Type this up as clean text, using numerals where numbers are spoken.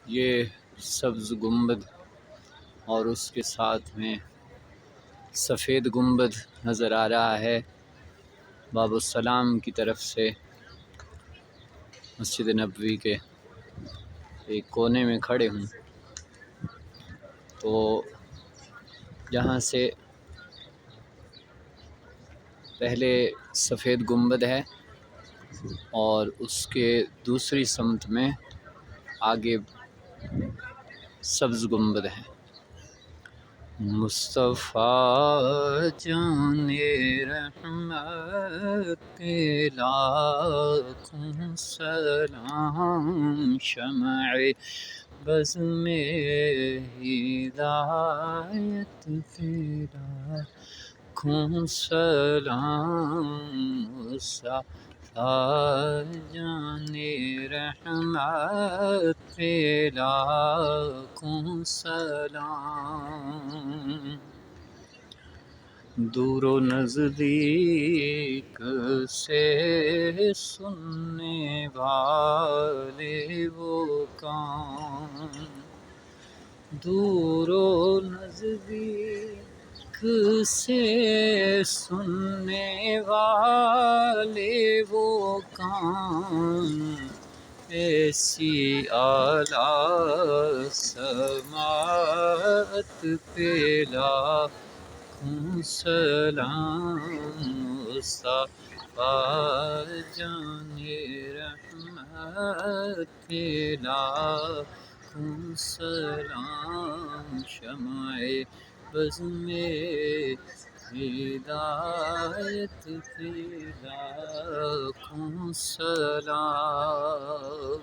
یہ سبز گنبد اور اس کے ساتھ میں سفید گنبد نظر آ رہا ہے۔ باب السلام کی طرف سے مسجد نبوی کے ایک کونے میں کھڑے ہوں تو جہاں سے پہلے سفید گنبد ہے اور اس کے دوسری سمت میں آگے سبز گنبد ہے۔ مصطفیٰ جان رحمت لاکھوں سلام، شمع بز میں ہدایت پہ لاکھوں سلام، مصطفیٰ جان رحمت پہ لاکھوں سلام۔ دور و نزدیک سے سننے والے وہ کان، دور و نزدیک سے سننے والے وہ کان، ایسی اعلیٰ سماعت پہ لاکھوں سلام، مصطفیٰ جان رحمت پہ لاکھوں سلام، شمع بز میں ہدایت پہ لاکھوں سلام۔